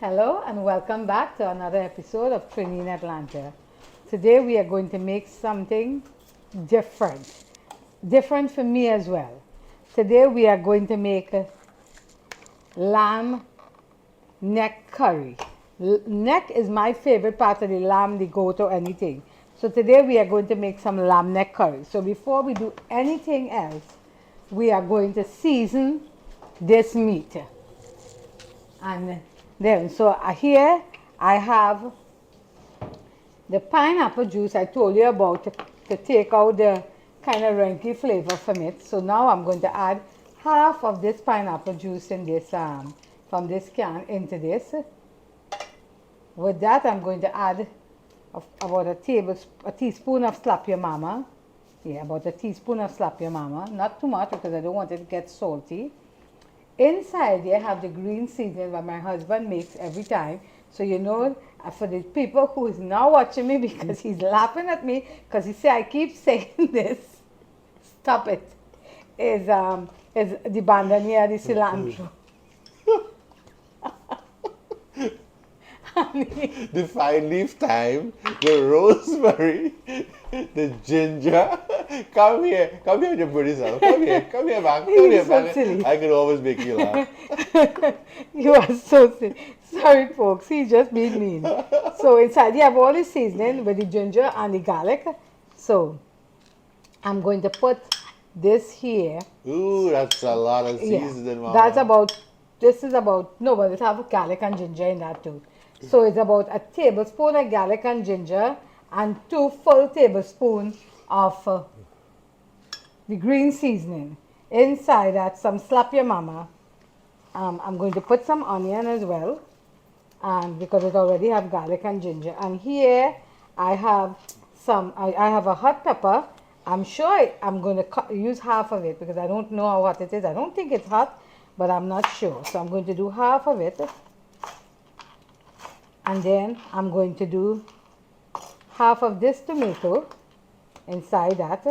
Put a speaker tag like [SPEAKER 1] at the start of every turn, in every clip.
[SPEAKER 1] Hello and welcome back to another episode of Trini in Atlanta. Today we are going to make something different. Different for me as well. Today we are going to make a lamb neck curry. Neck is my favorite part of the lamb, the goat or anything. So today we are going to make some lamb neck curry. So before we do anything else, we are going to season this meat. And then, here I have the pineapple juice I told you about to take out the kind of ranky flavor from it. So now I'm going to add half of this pineapple juice in this from this can into this. With that, I'm going to add about a teaspoon of slap your mama. Yeah, about a teaspoon of slap your mama. Not too much because I don't want it to get salty. Inside there, I have the green seasoning that my husband makes every time. So you know, for the people who is now watching me because he's laughing at me because he say I keep saying this. Stop it. Is the bandania, the cilantro.
[SPEAKER 2] The fine leaf thyme, the rosemary, the ginger. Come here with your pretty self. Come here back, come here
[SPEAKER 1] so
[SPEAKER 2] back.
[SPEAKER 1] silly.
[SPEAKER 2] I can always make you laugh.
[SPEAKER 1] You are so silly. Sorry, folks. He's just being mean. So inside you have all the seasoning with the ginger and the garlic. So I'm going to put this here.
[SPEAKER 2] Ooh, that's a lot of
[SPEAKER 1] Yeah,
[SPEAKER 2] seasoning, mama.
[SPEAKER 1] that's about. This is about no, but it have garlic and ginger in that too. So it's about a tablespoon of garlic and ginger and 2 full tablespoons of the green seasoning. Inside that, some slap your mama. I'm going to put some onion as well, and because it already have garlic and ginger. And here I have I have a hot pepper. I'm sure I'm going to use half of it because I don't know how hot it is. I don't think it's hot, but I'm not sure. So I'm going to do half of it. And then I'm going to do half of this tomato inside that.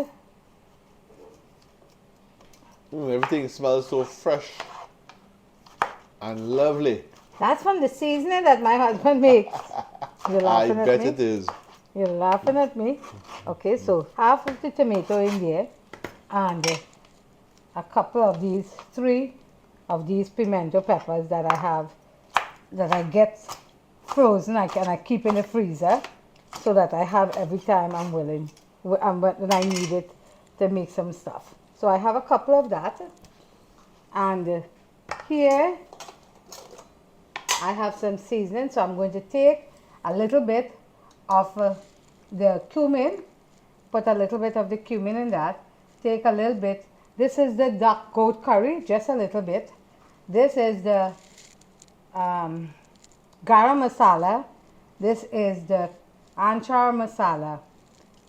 [SPEAKER 2] Everything smells so fresh and lovely.
[SPEAKER 1] That's from the seasoning that my husband makes. You're
[SPEAKER 2] I
[SPEAKER 1] laughing at
[SPEAKER 2] bet
[SPEAKER 1] me?
[SPEAKER 2] it is.
[SPEAKER 1] You're laughing at me? Okay, so half of the tomato in there and a couple of these, 3 of these pimento peppers that I have, that I get frozen and I keep in the freezer so that I have every time I'm willing, when I need it to make some stuff. So I have a couple of that, and here I have some seasoning. So I'm going to take a little bit of the cumin, put a little bit of the cumin in that, take a little bit. This is the duck goat curry, just a little bit. This is the garam masala, this is the anchar masala,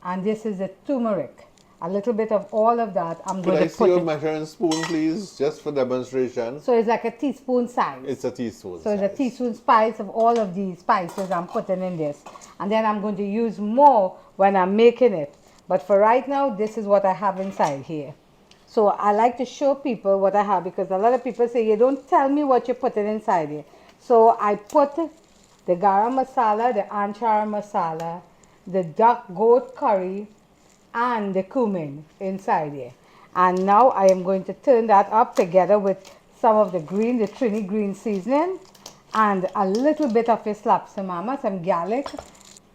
[SPEAKER 1] and this is the turmeric. A little bit of all of that I'm
[SPEAKER 2] Could
[SPEAKER 1] going
[SPEAKER 2] I
[SPEAKER 1] to
[SPEAKER 2] see
[SPEAKER 1] put
[SPEAKER 2] your
[SPEAKER 1] it.
[SPEAKER 2] measuring spoon, please, just for demonstration?
[SPEAKER 1] So it's like a teaspoon size.
[SPEAKER 2] It's a teaspoon.
[SPEAKER 1] So it's a
[SPEAKER 2] size.
[SPEAKER 1] teaspoon spice of all of these spices I'm putting in this. And then I'm going to use more when I'm making it. But for right now, this is what I have inside here. So I like to show people what I have because a lot of people say, you don't tell me what you're putting inside here. So I put the garam masala, the anchar masala, the duck goat curry, and the cumin inside here. And now I am going to turn that up together with some of the Trini green seasoning and a little bit of your slap mama, some garlic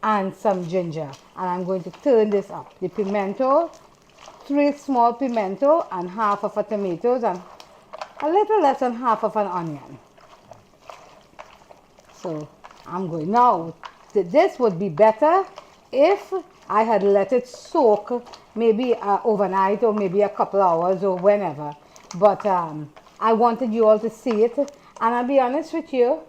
[SPEAKER 1] and some ginger. And I'm going to turn this up. The pimento, 3 small pimento and half of a tomatoes and a little less than half of an onion. So I'm going now. This would be better if I had let it soak maybe overnight or maybe a couple hours or whenever. But I wanted you all to see it. And I'll be honest with you,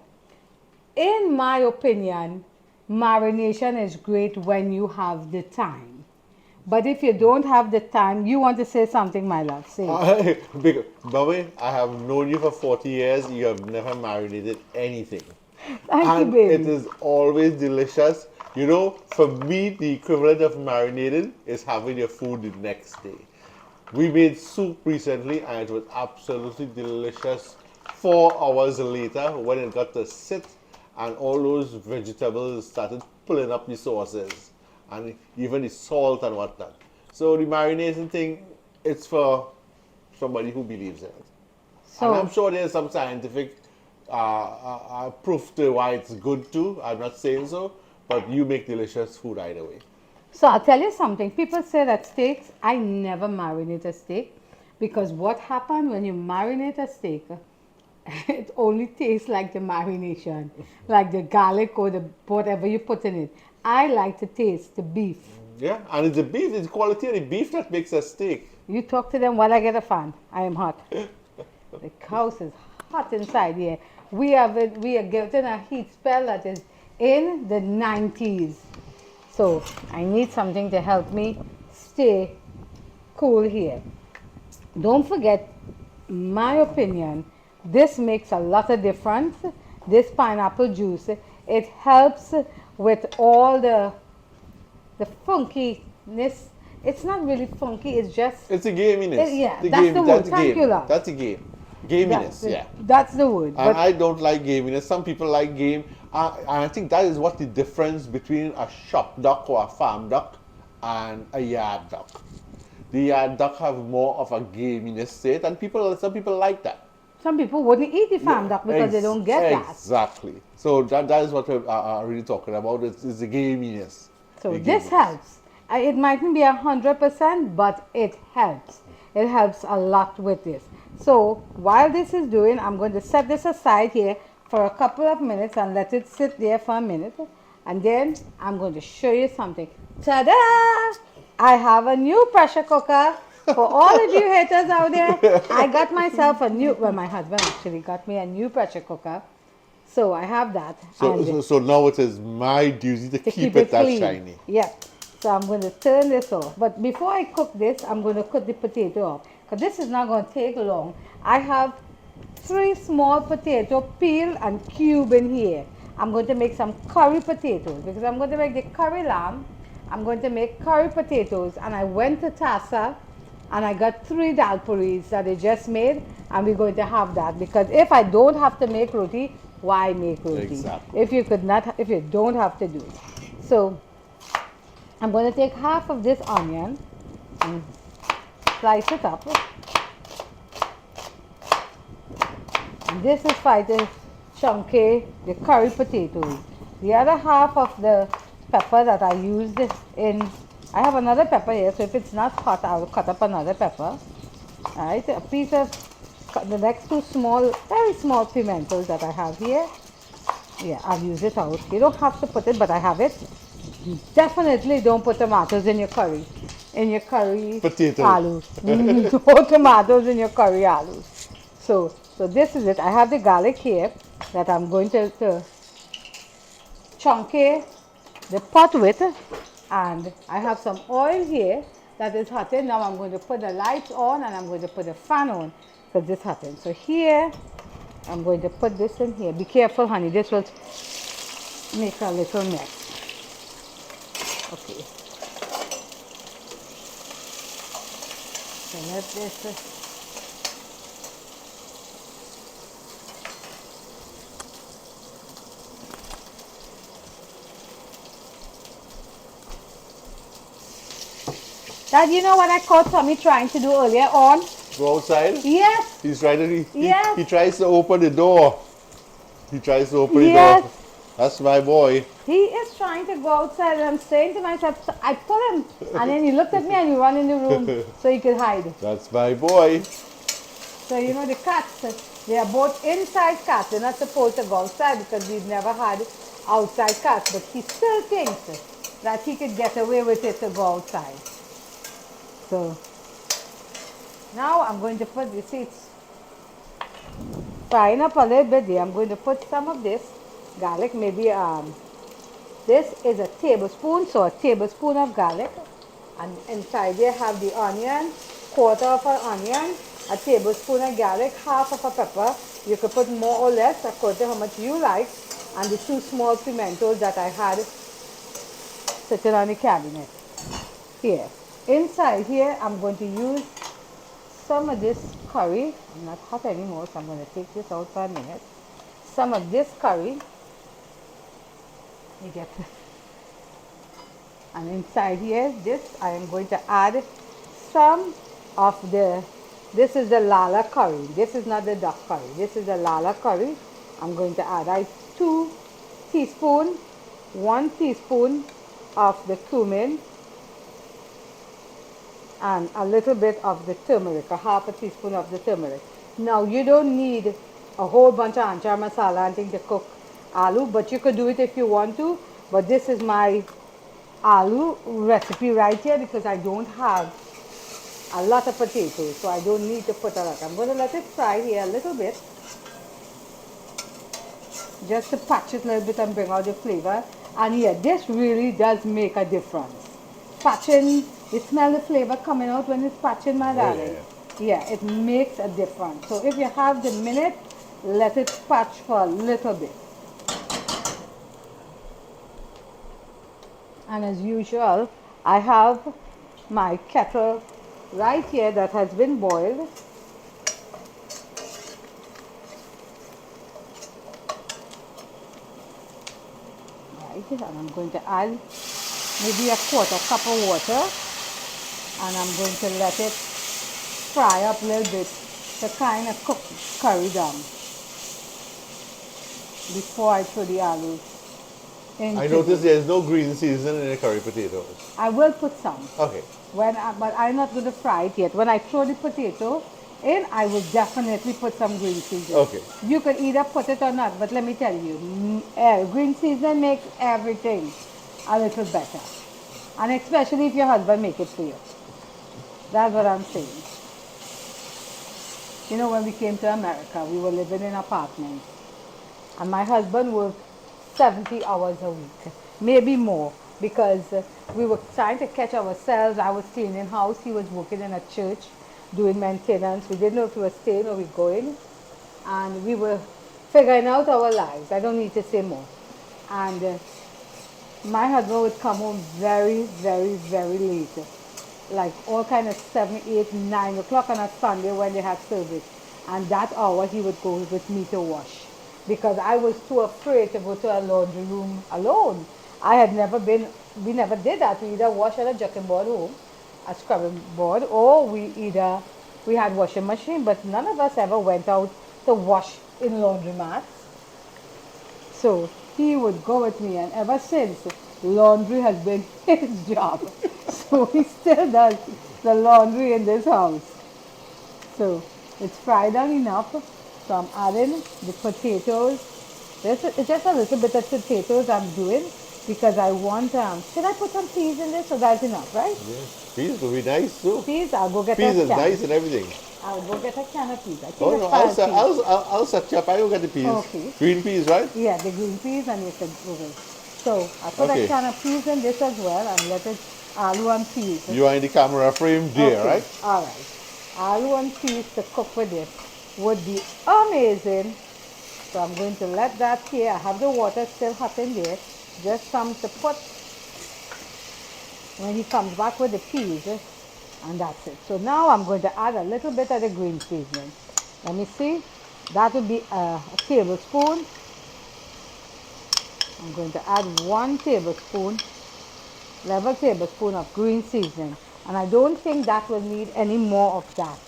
[SPEAKER 1] in my opinion, marination is great when you have the time. But if you don't have the time, you want to say something, my love. Say.
[SPEAKER 2] Bobby, I have known you for 40 years. You have never marinated anything.
[SPEAKER 1] Thank you,
[SPEAKER 2] And it
[SPEAKER 1] baby.
[SPEAKER 2] is always delicious. You know, for me, the equivalent of marinating is having your food the next day. We made soup recently and it was absolutely delicious. 4 hours later, when it got to sit and all those vegetables started pulling up the sauces and even the salt and whatnot. So the marinating thing, it's for somebody who believes in it. And I'm
[SPEAKER 1] So,
[SPEAKER 2] sure there's some scientific proof to why it's good too. I'm not saying so, but you make delicious food either way.
[SPEAKER 1] so I'll tell you something. People say that steaks, I never marinate a steak because what happens when you marinate a steak, it only tastes like the marination, like the garlic or the whatever you put in it. I like to taste the beef.
[SPEAKER 2] Yeah, and it's the beef, it's the quality of the beef that makes a steak.
[SPEAKER 1] You talk to them while I get a fan. I am hot. The house is hot inside here. We are getting a heat spell that is in the 90s. So I need something to help me stay cool here. Don't forget, my opinion, this makes a lot of difference. This pineapple juice, it helps with all the funkiness. It's not really funky, it's just,
[SPEAKER 2] It's a gaminess.
[SPEAKER 1] yeah,
[SPEAKER 2] The
[SPEAKER 1] that's
[SPEAKER 2] game,
[SPEAKER 1] the word.
[SPEAKER 2] that's
[SPEAKER 1] Thank
[SPEAKER 2] game.
[SPEAKER 1] you, love.
[SPEAKER 2] That's a game. Gaminess, yeah.
[SPEAKER 1] That's the word.
[SPEAKER 2] And
[SPEAKER 1] But
[SPEAKER 2] I don't like gaminess. Some people like game. And I think that is what the difference between a shop duck or a farm duck and a yard duck. The yard duck have more of a gaminess to it, and some people like that.
[SPEAKER 1] some people wouldn't eat the farm duck because they don't get that.
[SPEAKER 2] Exactly. So that is what we're really talking about. It's the gaminess.
[SPEAKER 1] So
[SPEAKER 2] The
[SPEAKER 1] this
[SPEAKER 2] gaminess.
[SPEAKER 1] helps. It mightn't be 100%, but it helps. It helps a lot with this. So while this is doing, I'm going to set this aside here for a couple of minutes and let it sit there for a minute. And then I'm going to show you something. Ta-da! I have a new pressure cooker. For all of you haters out there, I got myself a new, well, my husband actually got me a new pressure cooker. So I have that.
[SPEAKER 2] So now it is my duty to
[SPEAKER 1] To
[SPEAKER 2] keep it that shiny.
[SPEAKER 1] Yeah. So I'm going to turn this off. But before I cook this, I'm going to cut the potato off. Because this is not going to take long. I have 3 small potato peel and cube in here. I'm going to make some curry potatoes. Because I'm going to make the curry lamb. I'm going to make curry potatoes. And I went to Tassa and I got 3 dal puris that they just made. And we're going to have that. Because if I don't have to make roti, why make roti?
[SPEAKER 2] Exactly.
[SPEAKER 1] If you don't have to do it. So I'm going to take half of this onion and slice it up. And this is fighting chunky, the curry potatoes. The other half of the pepper that I used I have another pepper here, so if it's not hot, I will cut up another pepper. Alright, a piece of the next 2 small, very small pimentos that I have here. Yeah, I'll use it out. You don't have to put it, but I have it. Definitely don't put tomatoes in your curry. In your curry
[SPEAKER 2] Potatoes.
[SPEAKER 1] aloo. No tomatoes in your curry aloo. So this is it. I have the garlic here that I'm going to chunky the pot with. And I have some oil here that is hotting. Now I'm going to put the lights on and I'm going to put the fan on because this hotting. So here, I'm going to put this in here. Be careful, honey. This will make a little mess. Okay. So let this. Dad, you know what I caught Tommy trying to do earlier on?
[SPEAKER 2] Go outside.
[SPEAKER 1] Yes.
[SPEAKER 2] He's trying to.
[SPEAKER 1] Yes.
[SPEAKER 2] He tries to open the door. He tries to open
[SPEAKER 1] Yes.
[SPEAKER 2] the door. That's my boy.
[SPEAKER 1] He is trying to go outside and I'm saying to myself, so I pull him. And then he looked at me and he ran in the room so he could hide.
[SPEAKER 2] That's my boy.
[SPEAKER 1] So you know the cats, they are both inside cats. They're not supposed to go outside because we've never had outside cats. But he still thinks that he could get away with it to go outside. So now I'm going to put the seeds frying up a little bit there. I'm going to put some of this garlic, maybe this is a tablespoon, so a tablespoon of garlic. And inside there have the onion, quarter of an onion, a tablespoon of garlic, half of a pepper. You could put more or less according to how much you like. And the 2 small pimentos that I had sitting on the cabinet. Here. Inside here, I'm going to use some of this curry. I'm not hot anymore, so I'm going to take this out for a minute. Some of this curry. You get this. And inside here, this I am going to add some of this is the lala curry. This is not the duck curry. This is the lala curry. I'm going to add 2 teaspoons, 1 teaspoon of the cumin, and a little bit of the turmeric, a half a teaspoon of the turmeric. Now you don't need a whole bunch of anchar masala and thing to cook aloo, but you could do it if you want to. But this is my aloo recipe right here because I don't have a lot of potatoes, so I don't need to put a lot. I'm going to let it fry here a little bit, just to patch it a little bit and bring out the flavor. And yeah, this really does make a difference. Patching, you smell the flavor coming out when it's patching, my darling. Yeah, it makes a difference. So if you have the minute, let it patch for a little bit. And as usual, I have my kettle right here that has been boiled. Right, and I'm going to add maybe a quarter cup of water, and I'm going to let it fry up a little bit to kind of cook curry down before I throw the aloo into
[SPEAKER 2] I noticed there's no green season in the curry potatoes.
[SPEAKER 1] I will put some.
[SPEAKER 2] Okay.
[SPEAKER 1] But I'm not going to fry it yet. When I throw the potato in, I will definitely put some green seasoning.
[SPEAKER 2] Okay.
[SPEAKER 1] You could either put it or not, but let me tell you, green seasoning makes everything a little better. And especially if your husband make it for you. That's what I'm saying. You know, when we came to America, we were living in apartments. And my husband worked 70 hours a week, maybe more, because we were trying to catch ourselves. I was cleaning house, he was working in a church doing maintenance. We didn't know if we were staying or we were going, and we were figuring out our lives. I don't need to say more. And my husband would come home very, very, very late, like all kind of 7, 8, 9 o'clock on a Sunday when they had service. And that hour he would go with me to wash, because I was too afraid to go to a laundry room alone. We never did that. We either wash at a jucking board home, a scrubbing board, or we had washing machine, but none of us ever went out to wash in laundromats. So he would go with me, and ever since, laundry has been his job. So he still does the laundry in this house. So it's fried down enough. So I'm adding the potatoes. It's just a little bit of potatoes I'm doing because I want, should I put some peas in this? So that's enough, right?
[SPEAKER 2] Yes. Peas would be nice too.
[SPEAKER 1] Peas, I'll go get
[SPEAKER 2] Peas
[SPEAKER 1] a
[SPEAKER 2] is
[SPEAKER 1] can.
[SPEAKER 2] nice and everything.
[SPEAKER 1] I'll go get a can of peas. I think
[SPEAKER 2] Oh
[SPEAKER 1] it's
[SPEAKER 2] no,
[SPEAKER 1] 5 peas.
[SPEAKER 2] I'll set you up. I will get the peas.
[SPEAKER 1] Okay.
[SPEAKER 2] Green peas, right?
[SPEAKER 1] Yeah, the green peas and you said okay. So I put
[SPEAKER 2] Okay.
[SPEAKER 1] a can of peas in this as well and let it aloo and peas.
[SPEAKER 2] You are in the camera frame there,
[SPEAKER 1] Okay,
[SPEAKER 2] right?
[SPEAKER 1] all right. Aloo and peas to cook with this would be amazing. So I'm going to let that here. I have the water still hot in there. Just some to put when he comes back with the peas. And that's it. So now I'm going to add a little bit of the green seasoning. Let me see. That would be a tablespoon. I'm going to add 1 tablespoon, level tablespoon of green seasoning. And I don't think that will need any more of that.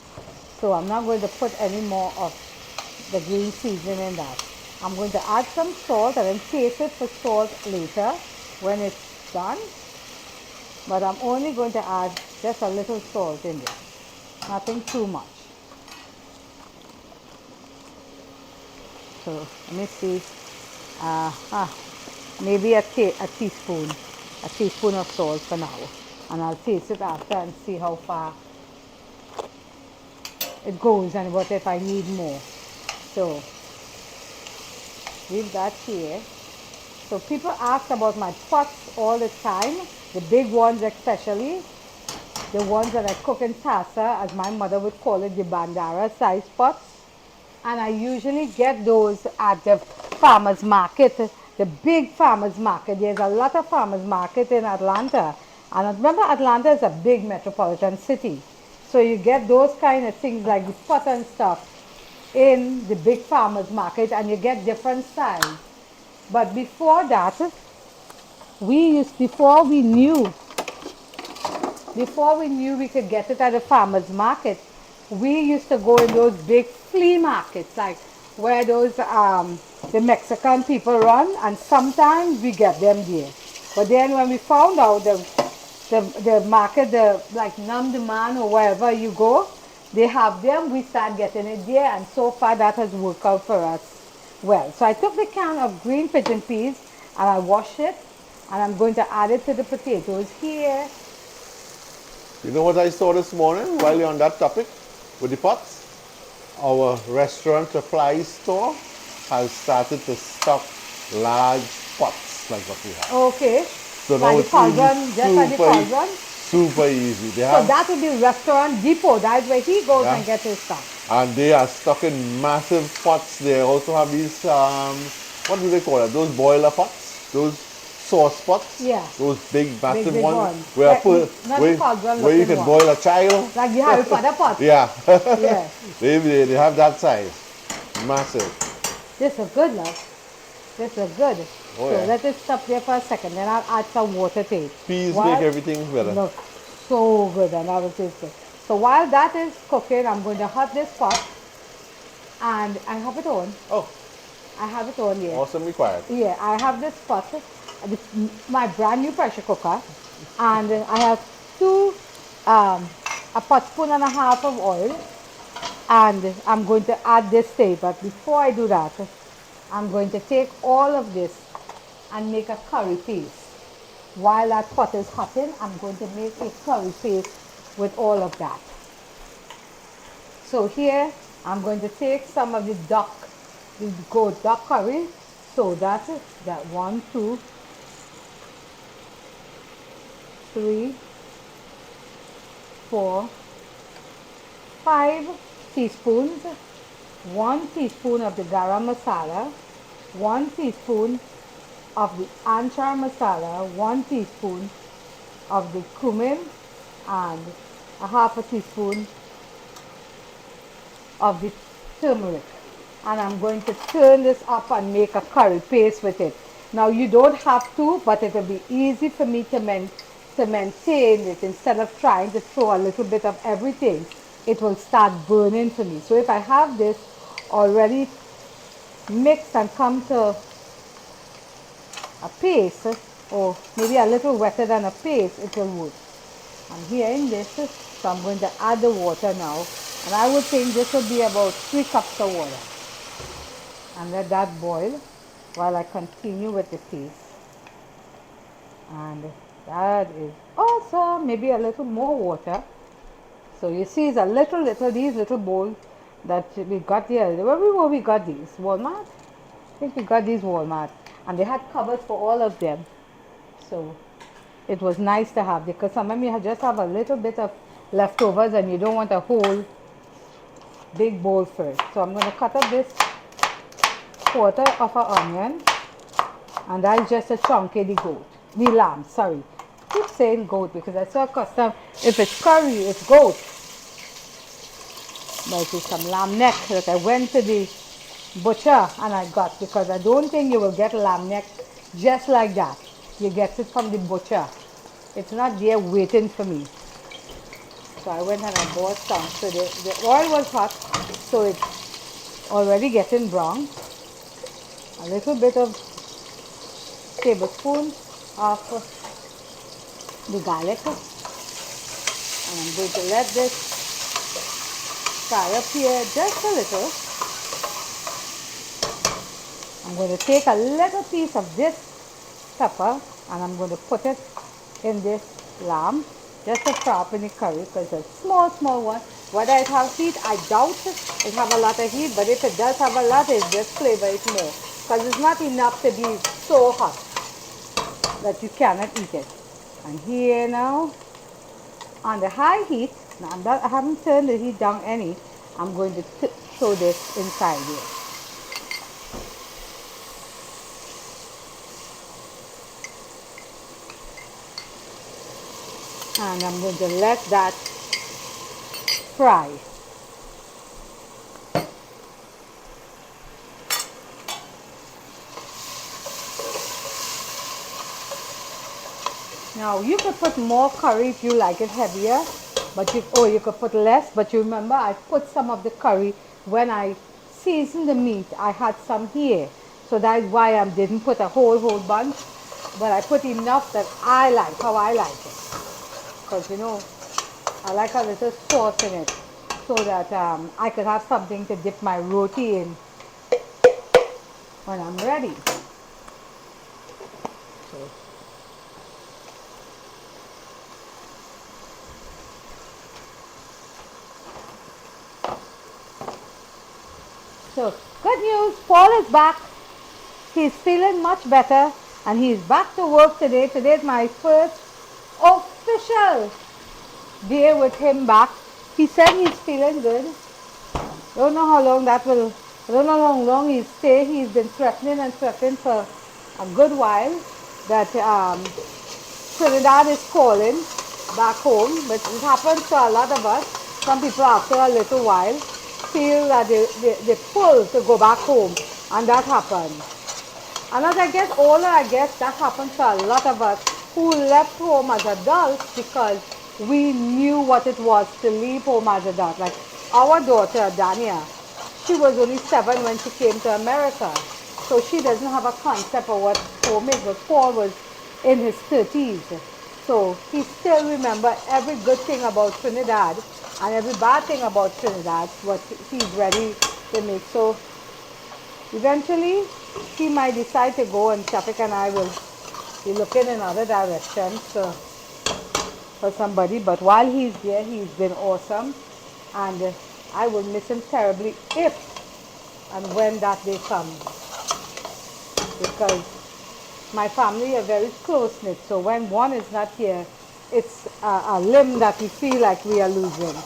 [SPEAKER 1] So I'm not going to put any more of the green seasoning in that. I'm going to add some salt and then taste it for salt later when it's done. But I'm only going to add just a little salt in there. Nothing too much. So let me see. Maybe a teaspoon of salt for now. And I'll taste it after and see how far it goes and what if I need more. So leave that here. So people ask about my pots all the time, the big ones especially, the ones that I cook in tassa, as my mother would call it, the bandara size pots. And I usually get those at the farmer's market, the big farmer's market. There's a lot of farmer's market in Atlanta. And remember, Atlanta is a big metropolitan city. So you get those kind of things like the pot and stuff in the big farmer's market, and you get different size. But before that, before we knew we could get it at the farmer's market, we used to go in those big flea markets, like where those the Mexican people run, and sometimes we get them there. But then when we found out the market, the like Nam Demand or wherever you go, they have them, we start getting it there, and so far that has worked out for us well. So I took the can of green pigeon peas and I washed it, and I'm going to add it to the potatoes here.
[SPEAKER 2] You know what I saw this morning while you're on that topic with the pots? Our restaurant supply store has started to stock large pots like what we have.
[SPEAKER 1] Okay.
[SPEAKER 2] So now
[SPEAKER 1] Like the
[SPEAKER 2] it's really
[SPEAKER 1] cauldron, just like the cauldron.
[SPEAKER 2] super easy. They
[SPEAKER 1] So
[SPEAKER 2] have,
[SPEAKER 1] that would be restaurant depot. That's where he goes
[SPEAKER 2] yeah,
[SPEAKER 1] and gets his stuff.
[SPEAKER 2] and they are stocking massive pots. They also have these, what do they call it? Those boiler pots, those sauce pots.
[SPEAKER 1] Yeah.
[SPEAKER 2] Those big, massive
[SPEAKER 1] big
[SPEAKER 2] ones
[SPEAKER 1] ones.
[SPEAKER 2] where,
[SPEAKER 1] Like, not the cauldron
[SPEAKER 2] where you
[SPEAKER 1] looking
[SPEAKER 2] can
[SPEAKER 1] one.
[SPEAKER 2] boil a child.
[SPEAKER 1] Like the Harry Potter pot.
[SPEAKER 2] Yeah,
[SPEAKER 1] Yeah.
[SPEAKER 2] they have that size, massive.
[SPEAKER 1] This is good, love. This is good.
[SPEAKER 2] Oh,
[SPEAKER 1] So
[SPEAKER 2] yeah.
[SPEAKER 1] let it stop there for a second. Then I'll add some water to it.
[SPEAKER 2] Peas
[SPEAKER 1] While-
[SPEAKER 2] make everything better.
[SPEAKER 1] Look, so good, and that was just good. So while that is cooking, I'm going to hot this pot, and I have it on.
[SPEAKER 2] Oh,
[SPEAKER 1] I have it on here.
[SPEAKER 2] awesome required.
[SPEAKER 1] Yeah, I have this pot, my brand new pressure cooker, and I have a pot spoon and a half of oil, and I'm going to add this to it. But before I do that, I'm going to take all of this and make a curry paste. While that pot is hotting, I'm going to make a curry paste with all of that. So here, I'm going to take some of the goat duck curry. So that 1, 2, 3, 4, 5 teaspoons, 1 teaspoon of the garam masala, 1 teaspoon of the anchar masala, 1 teaspoon of the cumin, and a half a teaspoon of the turmeric. And I'm going to turn this up and make a curry paste with it. Now you don't have to, but it will be easy for me to maintain it instead of trying to throw a little bit of everything. It will start burning for me. So if I have this already mixed and come to a paste, or maybe a little wetter than a paste, it will work. I'm here in this, so I'm going to add the water now. And I would think this will be about 3 cups of water. And let that boil while I continue with the paste. And that is awesome. Maybe a little more water. So you see it's a little, these little bowls that we got here. Where we got these? Walmart? I think we got these Walmart. And they had covers for all of them. So it was nice to have, because sometimes you just have a little bit of leftovers and you don't want a whole big bowl first. So I'm going to cut up this quarter of an onion, and that's just a chunk of the lamb, sorry. I keep saying goat because I saw custom, if it's curry, it's goat. But it's some lamb neck that I went to the butcher and I got, because I don't think you will get lamb neck just like that. You get it from the butcher. It's not there waiting for me. So I went and I bought some. So the oil was hot, so it's already getting brown. A little bit of tablespoon of the garlic, and I'm going to let this fry up here just a little. I'm going to take a little piece of this pepper and I'm going to put it in this lamb just to fry up in the curry, because it's a small one. Whether it has heat, I doubt it have a lot of heat, but if it does have a lot, it just flavor it more, because it's not enough to be so hot that you cannot eat it. And here now, on the high heat, now I haven't turned the heat down any, I'm going to throw this inside here. And I'm going to let that fry. Now you could put more curry if you like it heavier, but you could put less. But you remember I put some of the curry when I seasoned the meat. I had some here, so that's why I didn't put a whole bunch. But I put enough that I like, how I like it, because I like a little sauce in it, so that I could have something to dip my roti in when I'm ready. So, so good news, Paul is back. He's feeling much better and he's back to work today. Today is my first official day with him back. He said he's feeling good. Don't know how long that will, I don't know how long he'll stay. He's been threatening and threatening for a good while that Trinidad is calling back home, but it happens to a lot of us. Some people after a little while feel that they pull to go back home, and that happens. And as I get older, I guess that happens to a lot of us who left home as adults because we knew what it was to leave home as adults. Like our daughter, Dania, she was only 7 when she came to America. So she doesn't have a concept of what home is, but Paul was in his 30s. So he still remember every good thing about Trinidad and every bad thing about Trinidad, what he's ready to make. So eventually, he might decide to go, and Shafik and I will be looking in other directions for somebody. But while he's there, he's been awesome, and I will miss him terribly if and when that day comes, because my family are very close knit. So when one is not here, it's a limb that we feel like we are losing.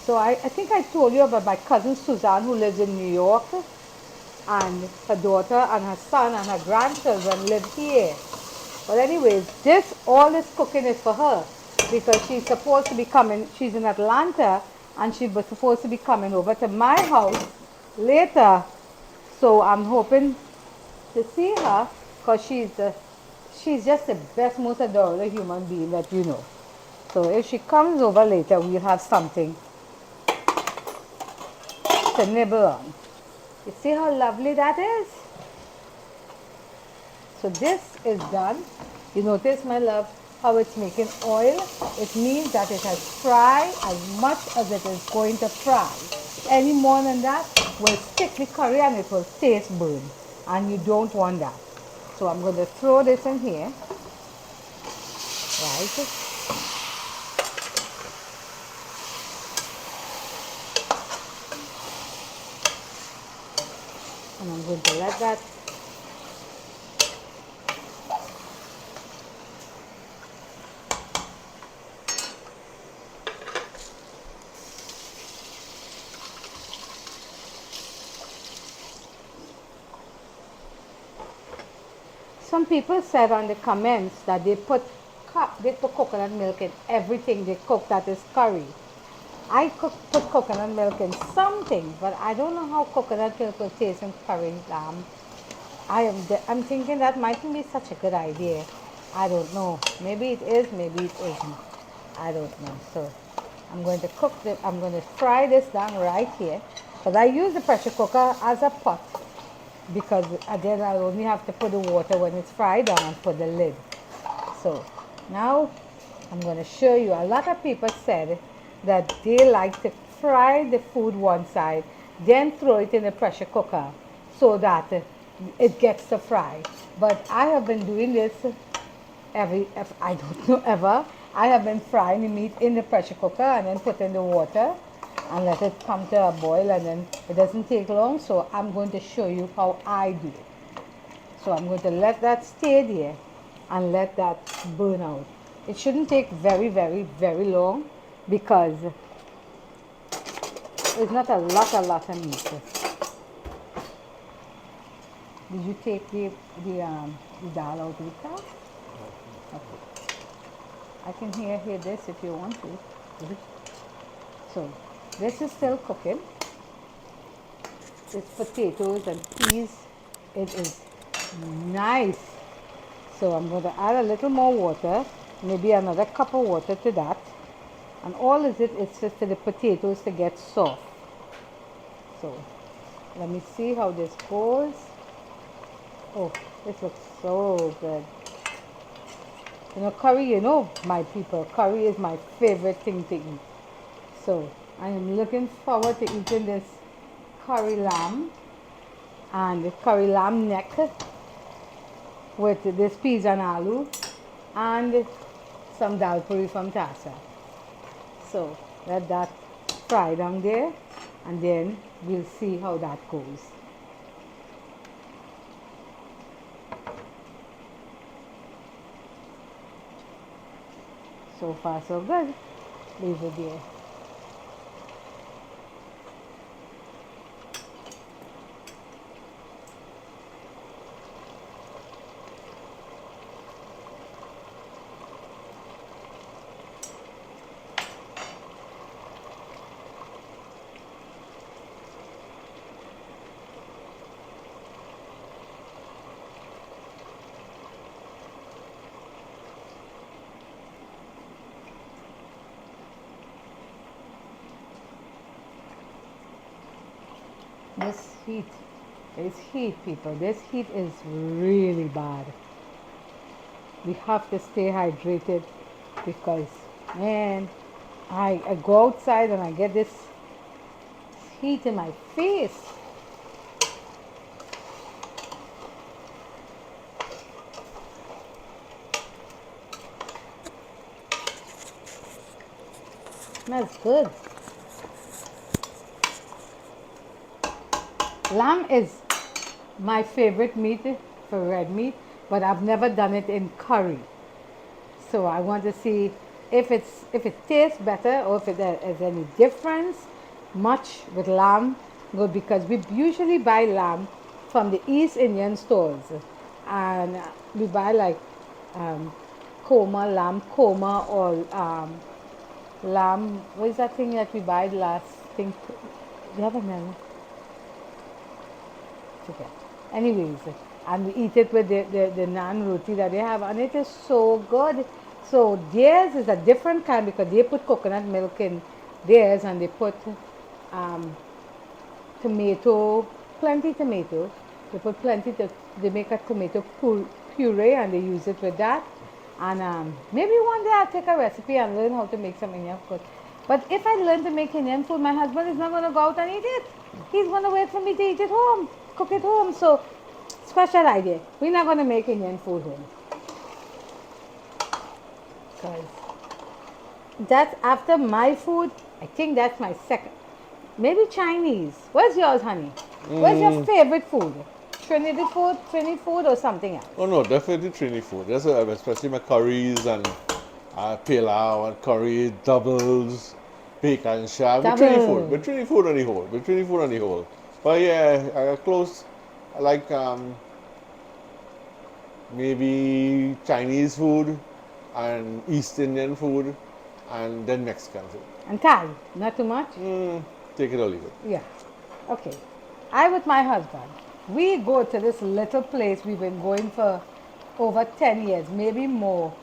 [SPEAKER 1] So I think I told you about my cousin Suzanne, who lives in New York, and her daughter and her son and her grandchildren live here. But anyways, all this cooking is for her because she's supposed to be coming, she's in Atlanta, and she was supposed to be coming over to my house later. So I'm hoping to see her because she's just the best, most adorable human being that you know. So if she comes over later, we'll have something to nibble on. You see how lovely that is? So this is done. You notice, my love, how it's making oil? It means that it has fried as much as it is going to fry. Any more than that will stick the curry and it will taste burned. And you don't want that. So I'm going to throw this in here. Right? And I'm going to let that Some people said on the comments that they put coconut milk in everything they cook that is curry. I put coconut milk in something, but I don't know how coconut milk will taste in curry lamb. I'm thinking that mightn't be such a good idea. I don't know. Maybe it is, maybe it isn't. I don't know. So I'm going to fry this down right here. Because I use the pressure cooker as a pot. Because then I'll only have to put the water when it's fried down and put the lid. So now I'm going to show you. A lot of people said that they like to fry the food one side, then throw it in the pressure cooker so that it gets to fry. But I have been doing this I don't know ever. I have been frying the meat in the pressure cooker and then put in the water and let it come to a boil, and then it doesn't take long. So I'm going to show you how I do it. So I'm going to let that stay there and let that burn out. It shouldn't take very, very, very long because it's not a lot of meat. Did you take the dal out with that? Okay. I can hear this if you want to. So this is still cooking. It's potatoes and peas. It is nice. So I'm going to add a little more water, maybe another cup of water to that. And all is it is just to the potatoes to get soft. So let me see how this goes. Oh, this looks so good. You know, curry, you know, my people, curry is my favorite thing to eat. So I am looking forward to eating this curry lamb and the curry lamb neck with this peas and aloo and some dal puri from Tasa. So let that fry down there and then we'll see how that goes. So far so good. Leave it there. This heat is heat, people. This heat is really bad. We have to stay hydrated because, man, I go outside and I get this heat in my face. Smells good. Lamb is my favorite meat for red meat, but I've never done it in curry. So I want to see if it tastes better or if there is any difference much with lamb. Good, because we usually buy lamb from the East Indian stores, and we buy like um, lamb koma, or lamb. What is that thing that we buy last thing? Do you have a name? Okay. Anyways, and we eat it with the naan roti that they have, and it is so good. So theirs is a different kind because they put coconut milk in theirs, and they put um, tomato, plenty tomato. They put plenty. They make a tomato puree, and they use it with that. And maybe one day I'll take a recipe and learn how to make some Indian food. But if I learn to make Indian food, my husband is not going to go out and eat it. He's going to wait for me to eat it home, cook it home. So, special idea. We're not going to make Indian food home. Because that's after my food. I think that's my second. Maybe Chinese. Where's yours, honey? Where's your favorite food? Trinity food or something else?
[SPEAKER 2] Oh no, definitely Trini food. That's especially my curries and pilau and curry doubles, bacon shab. But Trini food,
[SPEAKER 1] Double.
[SPEAKER 2] but Trini food on the whole, but Trini food on the whole. But yeah, close. I like maybe Chinese food and East Indian food and then Mexican food.
[SPEAKER 1] And Thai. Not too much?
[SPEAKER 2] Take it or leave it.
[SPEAKER 1] Yeah. Okay. I with my husband, we go to this little place we've been going for over 10 years, maybe more,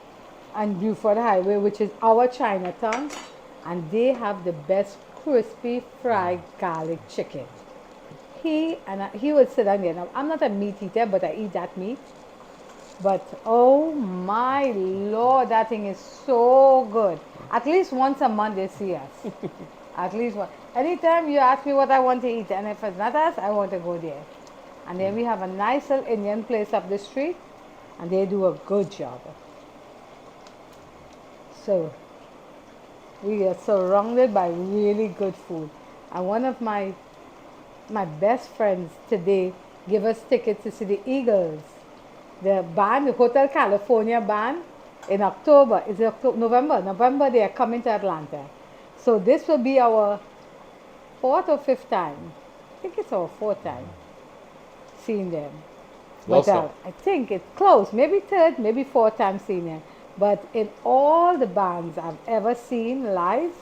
[SPEAKER 1] on Buford Highway, which is our Chinatown, and they have the best crispy fried garlic chicken. He would sit down there. Now, I'm not a meat eater, but I eat that meat. But oh my lord, that thing is so good. At least once a month they see us. At least one. Anytime you ask me what I want to eat, and if it's not us, I want to go there. And then we have a nice little Indian place up the street, and they do a good job. So we are surrounded by really good food. And one of my best friends today gave us tickets to see the Eagles. The band, the Hotel California band, in October. Is it October? November? November they are coming to Atlanta. So this will be our fourth or fifth time. I think it's our fourth time seeing them. But I think it's close. Maybe third, maybe fourth time seeing them. But in all the bands I've ever seen live,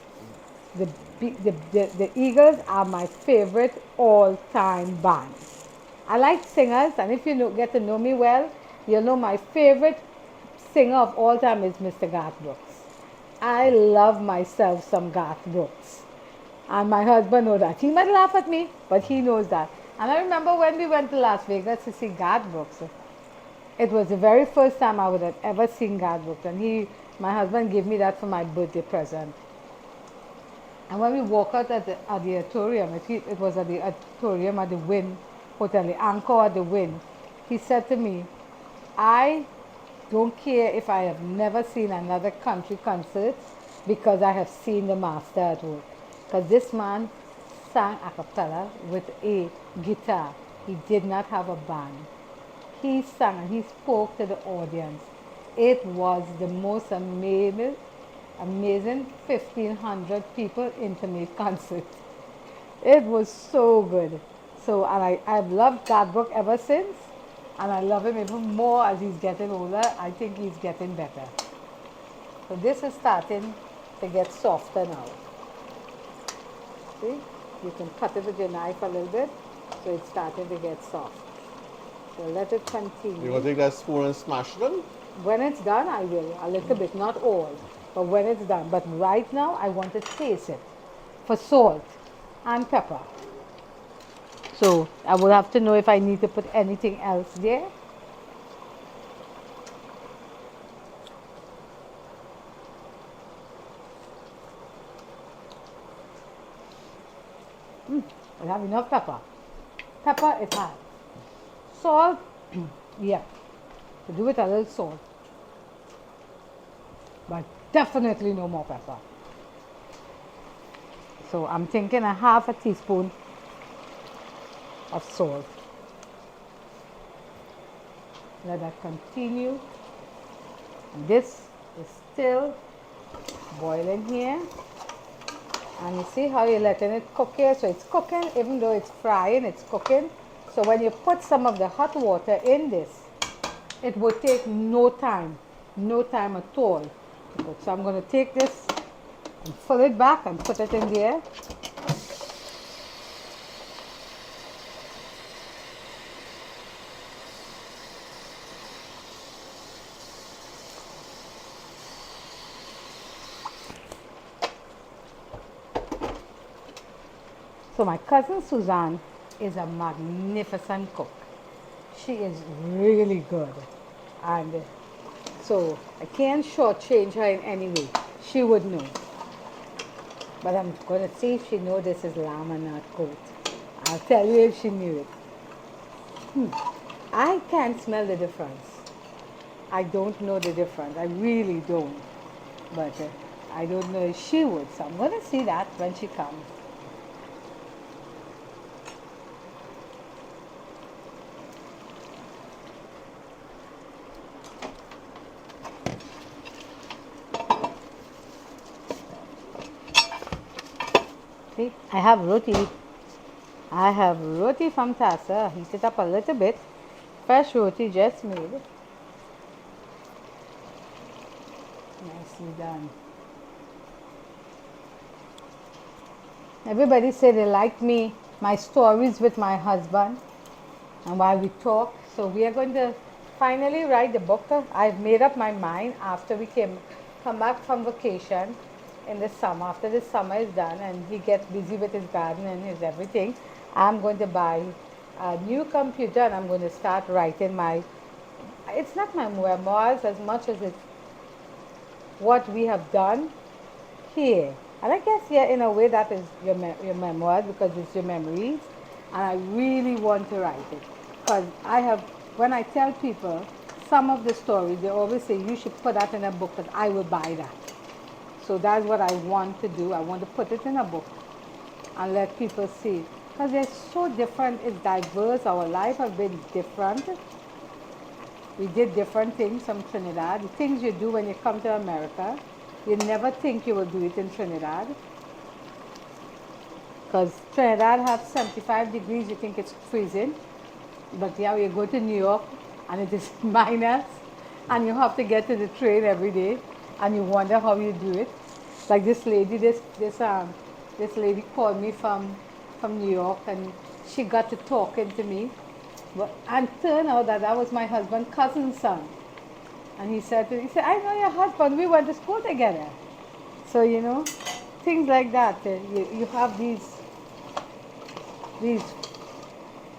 [SPEAKER 1] the Eagles are my favorite all-time band. I like singers, and if you get to know me well, You know, my favorite singer of all time is Mr. Garth Brooks. I love myself some Garth Brooks. And my husband knows that. He might laugh at me, but he knows that. And I remember when we went to Las Vegas to see Garth Brooks, it was the very first time I would have ever seen Garth Brooks. And my husband gave me that for my birthday present. And when we walked out at the auditorium, it was at the auditorium at the Wynn Hotel, the Anchor at the Wynn, he said to me, I don't care if I have never seen another country concert because I have seen the master at work. Because this man sang a cappella with a guitar. He did not have a band. He sang and he spoke to the audience. It was the most amazing 1,500 people intimate concert. It was so good. So, and I've loved Garth Brooks ever since, and I love him even more as he's getting older. I think he's getting better. So this is starting to get softer now. See? You can cut it with your knife a little bit, so it's starting to get soft. So let it continue.
[SPEAKER 2] You're going to take that spoon and smash them?
[SPEAKER 1] When it's done, I will. A little bit, not all. But when it's done. But right now, I want to taste it for salt and pepper. So I will have to know if I need to put anything else there. I have enough pepper. Pepper it has. Salt, yeah. To do with a little salt. But definitely no more pepper. So I'm thinking a half a teaspoon of salt. Let that continue. And this is still boiling here. And you see how you're letting it cook here? So it's cooking, even though it's frying, it's cooking. So when you put some of the hot water in this, it will take no time at all. So I'm going to take this and fill it back and put it in there. So my cousin Suzanne is a magnificent cook. She is really good. And so I can't shortchange her in any way. She would know. But I'm going to see if she knows this is lamb and not goat. I'll tell you if she knew it. I can't smell the difference. I don't know the difference. I really don't. But I don't know if she would. So I'm going to see that when she comes. See, I have roti. I have roti from Tassa. Heat it up a little bit. Fresh roti just made. Nicely done. Everybody say they like my stories with my husband and while we talk. So we are going to finally write the book. I've made up my mind after we come back from vacation in the summer. After the summer is done and he gets busy with his garden and his everything, I'm going to buy a new computer and I'm going to start writing it's not my memoirs as much as it's what we have done here. And I guess, yeah, in a way that is your memoirs because it's your memories. And I really want to write it. Because when I tell people some of the stories, they always say, you should put that in a book because I will buy that. So that's what I want to do. I want to put it in a book and let people see. Because they're so different, it's diverse. Our life has been different. We did different things from Trinidad. The things you do when you come to America, you never think you will do it in Trinidad. Because Trinidad has 75 degrees, you think it's freezing. But yeah, you go to New York and it is minus. And you have to get to the train every day. And you wonder how you do it. Like this lady, this lady called me from New York and she got to talking to me. And turned out that that was my husband's cousin's son. And he said, I know your husband. We went to school together. So, things like that. You have these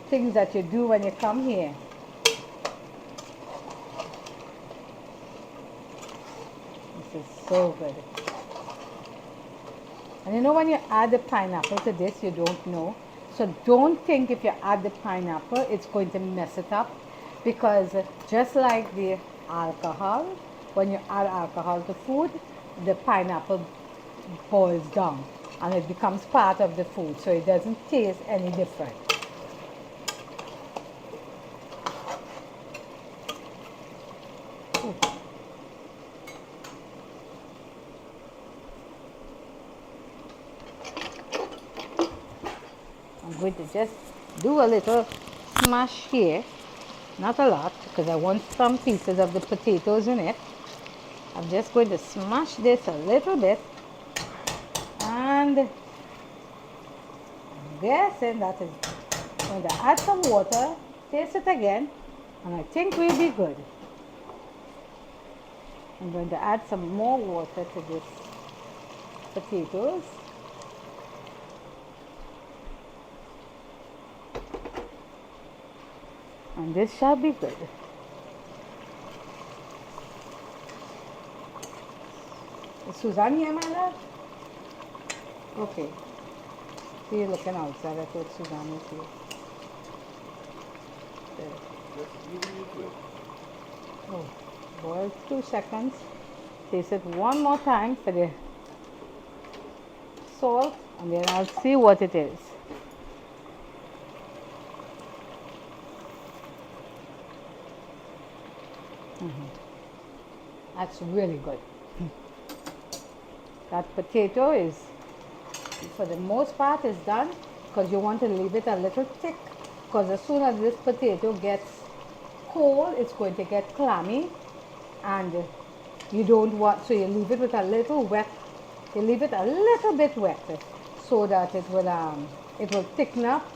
[SPEAKER 1] things that you do when you come here. This is so good. And when you add the pineapple to this, you don't know. So don't think if you add the pineapple, it's going to mess it up. Because just like the alcohol, when you add alcohol to food, the pineapple boils down and it becomes part of the food. So it doesn't taste any different. Ooh. I'm going to just do a little smash here, not a lot because I want some pieces of the potatoes in it. I'm just going to smash this a little bit, and I'm guessing that is going to add some water, taste it again, and I think we'll be good. I'm going to add some more water to this potatoes. And this shall be good. Is Suzanne here, my love? Okay. See you looking outside. I thought Suzanne was here. There. Oh, boil 2 seconds. Taste it one more time for the salt, and then I'll see what it is. That's really good. That potato is, for the most part, is done because you want to leave it a little thick, because as soon as this potato gets cold, it's going to get clammy, and you don't want, so you leave it with a little wet, you leave it a little bit wet so that it will thicken up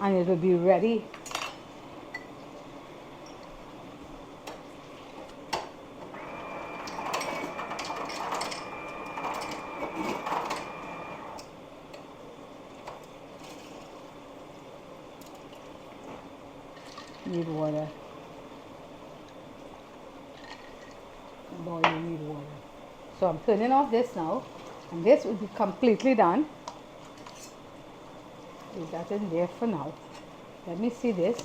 [SPEAKER 1] and it will be ready. Need water. Boy, you need water. So I'm turning off this now, and this will be completely done. Leave that in there for now. Let me see this.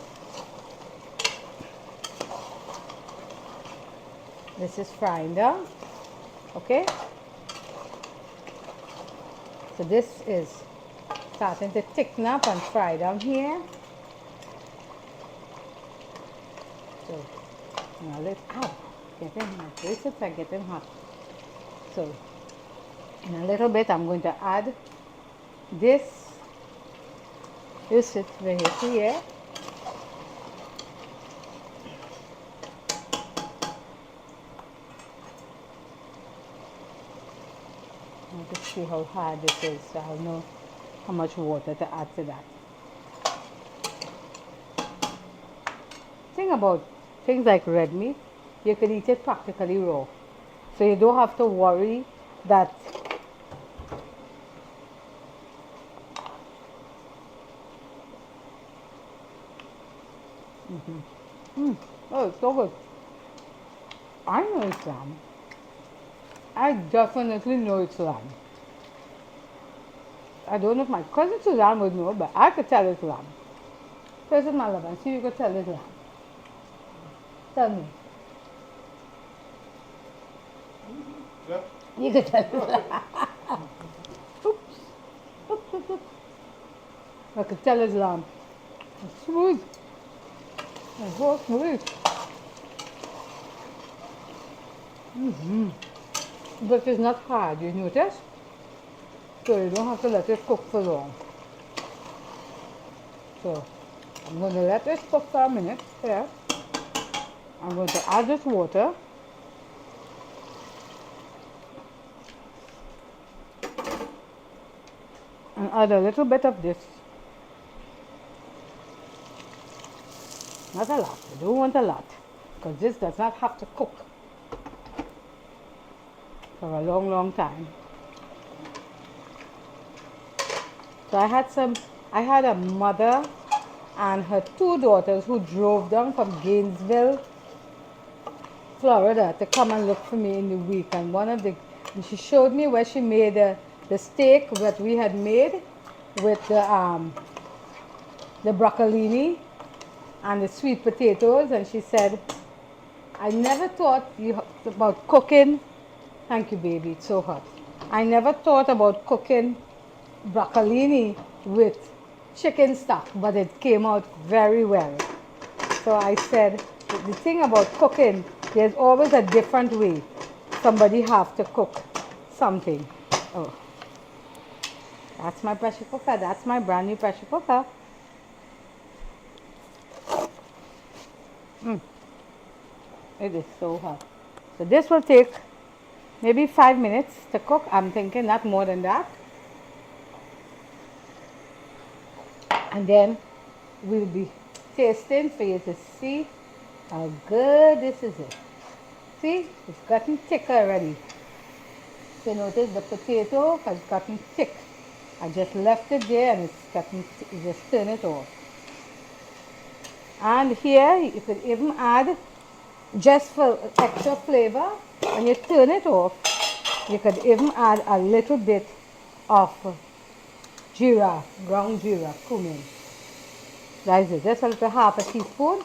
[SPEAKER 1] This is frying down. Okay. So this is starting to thicken up and fry down here. So, now let's, my bracelets are getting hot. So, in a little bit, I'm going to add this. This is right here. I want to see how hard this is, so I'll know how much water to add to that. Thing about things like red meat, you can eat it practically raw. So you don't have to worry that oh, it's so good. I know it's lamb. I definitely know it's lamb. I don't know if my cousin Suzanne would know, but I could tell it's lamb. Taste it, my love, and see if you could tell it's lamb. Tell me.
[SPEAKER 2] Yeah.
[SPEAKER 1] You could tell it's lamb. Oops. Oops, oops, oops. I could tell it's lamb. It's smooth. It's so smooth. But it's not hard, you notice? So you don't have to let it cook for long. So I'm going to let this cook for a minute here. I'm going to add this water. And add a little bit of this Not a lot. I don't want a lot because this does not have to cook for a long, long time. So I had a mother and her two daughters who drove down from Gainesville, Florida to come and look for me in the week. And she showed me where she made the steak that we had made with the broccolini and the sweet potatoes. And she said, I never thought about cooking. Thank you, baby. It's so hot. I never thought about cooking broccolini with chicken stock, but it came out very well. So I said, the thing about cooking, there's always a different way. Somebody have to cook something. Oh, that's my pressure cooker. That's my brand new pressure cooker. It is so hot. So this will take maybe 5 minutes to cook. I'm thinking not more than that. And then we'll be tasting for you to see how good this is. See, it's gotten thicker already. So notice the potato has gotten thick. I just left it there and it's gotten, just turn it off. And here you could even add, just for extra flavor, when you turn it off, you could even add a little bit of jeera, ground jeera, cumin. That is it. Just a little half a teaspoon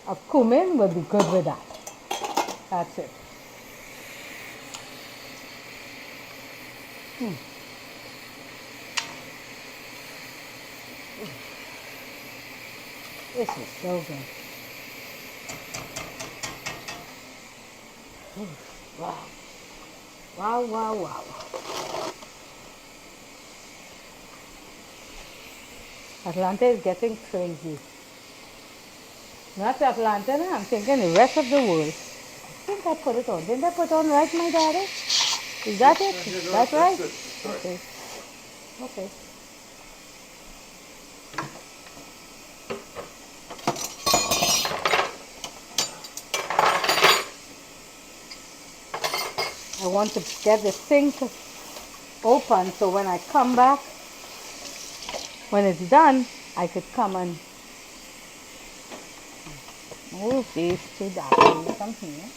[SPEAKER 1] of cumin will be good with that. That's it. This is so good. Wow. Wow, wow, wow. Atlanta is getting crazy. Not Atlanta, I'm thinking the rest of the world. I think I put it on. Didn't I put on right, my daddy? Is that it? Is that right? Okay. Okay. I want to get the sink open so when I come back, when it's done, I could come and move these two darlings from here.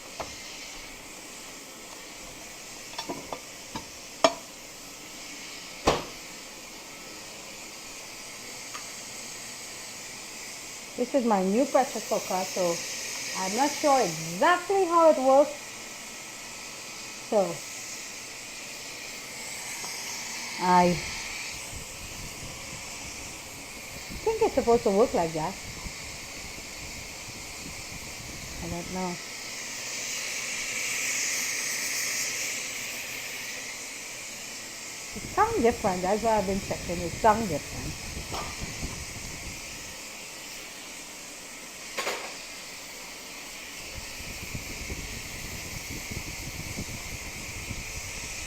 [SPEAKER 1] This is my new pressure cooker, so I'm not sure exactly how it works. So I think it's supposed to work like that. I don't know. It sounds different. That's why I've been checking. It sounds different.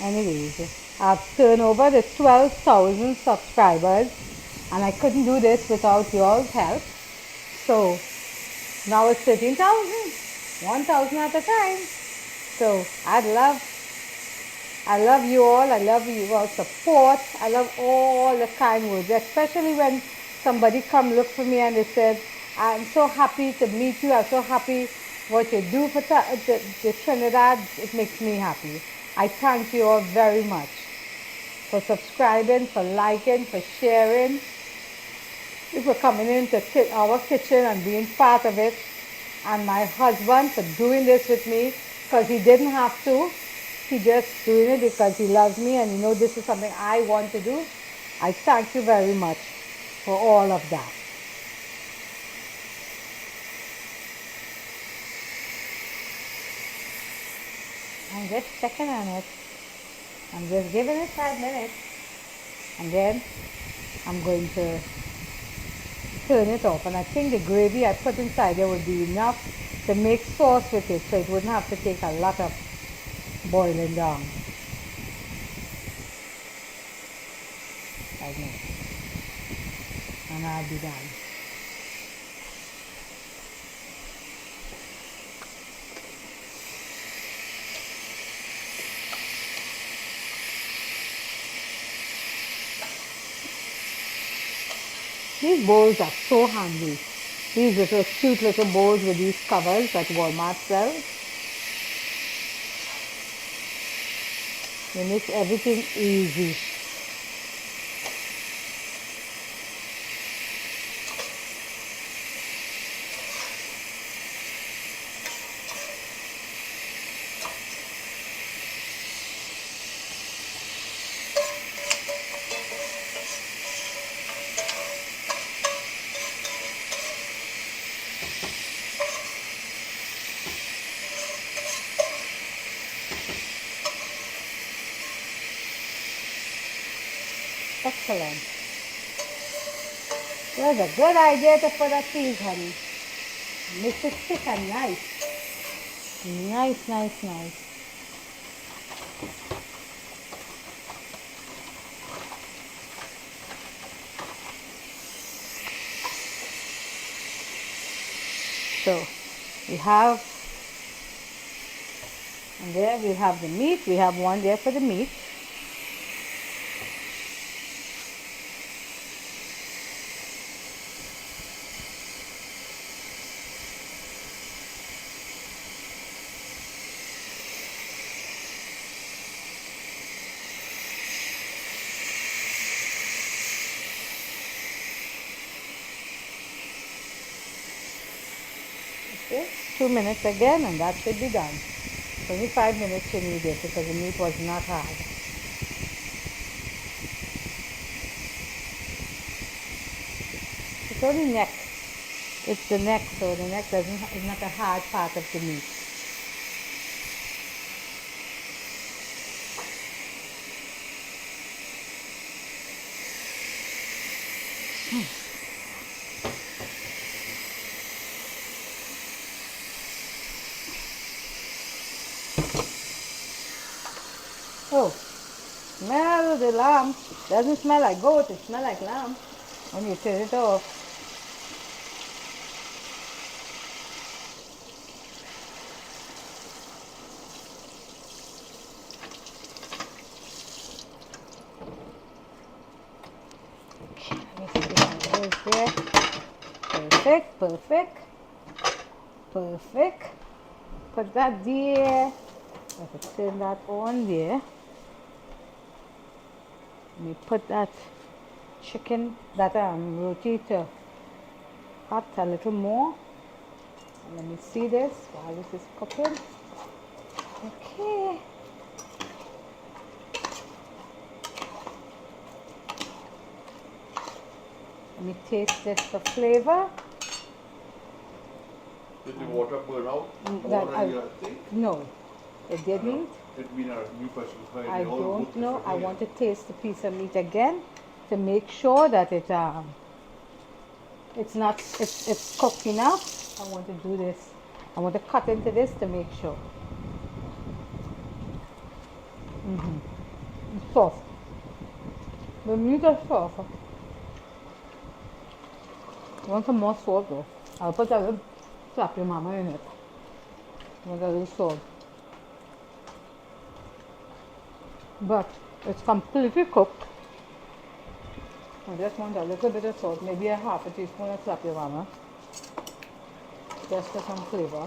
[SPEAKER 1] Anyways, I've turned over the 12,000 subscribers and I couldn't do this without y'all's help. So now it's 13,000, 1,000 at a time. So I love you all. I love you all support. I love all the kind words, especially when somebody come look for me and they said, I'm so happy to meet you. I'm so happy what you do for the Trinidad. It makes me happy. I thank you all very much for subscribing, for liking, for sharing, for coming into our kitchen and being part of it, and my husband for doing this with me because he didn't have to. He just doing it because he loves me and he knows this is something I want to do. I thank you very much for all of that. I'm just checking on it. I'm just giving it 5 minutes. And then I'm going to turn it off. And I think the gravy I put inside there would be enough to make sauce with it. So it wouldn't have to take a lot of boiling down. 5 minutes. And I'll be done. These bowls are so handy. These little cute little bowls with these covers that Walmart sells. They make everything easy. Excellent. That's a good idea to put a cheese, honey. Makes it thick and nice. Nice, nice, nice. So we have, and there we have the meat. We have one there for the meat. Okay, 2 minutes again, and that should be done. Only 5 minutes you need it because the meat was not hard. It's only neck. It's the neck, so the neck is not a hard part of the meat. Oh, smell the lamb. Doesn't smell like goat, it smells like lamb when you turn it off. Let me see how it is there. Perfect, perfect, perfect. Put that there. Let's turn that on there. Let me put that chicken, that roti to hot a little more. And let me see this while this is cooking. Okay. Let me taste this for flavor.
[SPEAKER 2] Did the water burn out
[SPEAKER 1] That
[SPEAKER 2] more than you think?
[SPEAKER 1] No, it didn't.
[SPEAKER 2] It's been a new person.
[SPEAKER 1] I don't know. I want to taste the piece of meat again to make sure that it's cooked enough. I want to do this. I want to cut into this to make sure. It's soft. The meat is soft. I want some more salt though. I'll put a little slap your mama in it. I want a little salt. But it's completely cooked. I just want a little bit of salt, maybe a half a teaspoon of slap your mama, just for some flavor.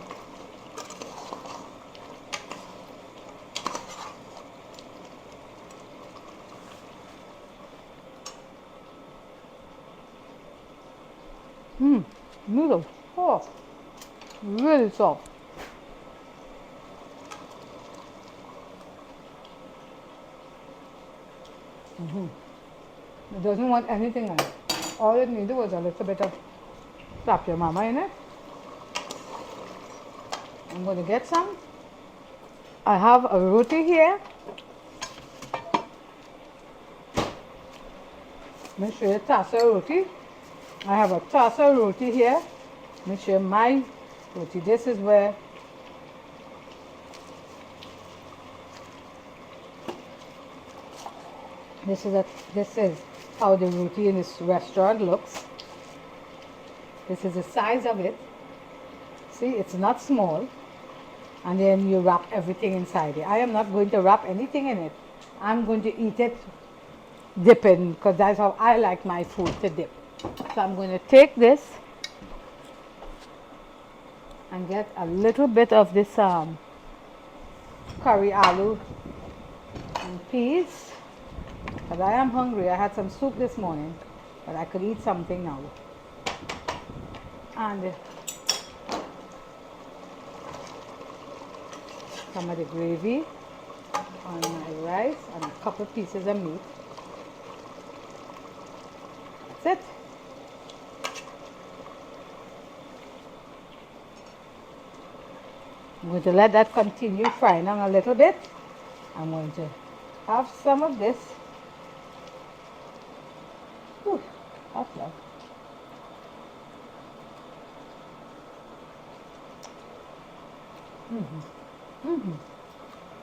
[SPEAKER 1] Noodles, soft, really soft. It doesn't want anything in it. All it needed was a little bit of slap your mama in it. I'm going to get some. I have a roti here. Let me show you tassa roti. I have a tassa roti here. Let me show you my roti. This is where this is how the roti in this restaurant looks. This is the size of it. See, it's not small. And then you wrap everything inside it. I am not going to wrap anything in it. I'm going to eat it dipping because that's how I like my food to dip. So I'm going to take this and get a little bit of this curry aloo and peas. But I am hungry. I had some soup this morning, but I could eat something now. And some of the gravy on my rice and a couple pieces of meat. That's it. I'm going to let that continue frying on a little bit. I'm going to have some of this. Ooh, hot love.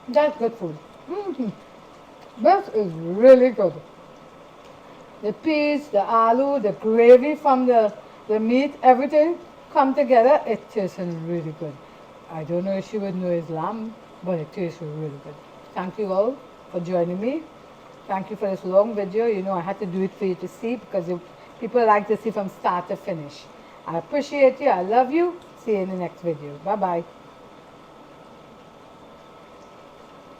[SPEAKER 1] That's good food. This is really good. The peas, the aloo, the gravy from the meat, everything come together. It tastes really good. I don't know if she would know it's lamb, but it tastes really good. Thank you all for joining me. Thank you for this long video. You know, I had to do it for you to see because people like to see from start to finish. I appreciate you. I love you. See you in the next video. Bye-bye.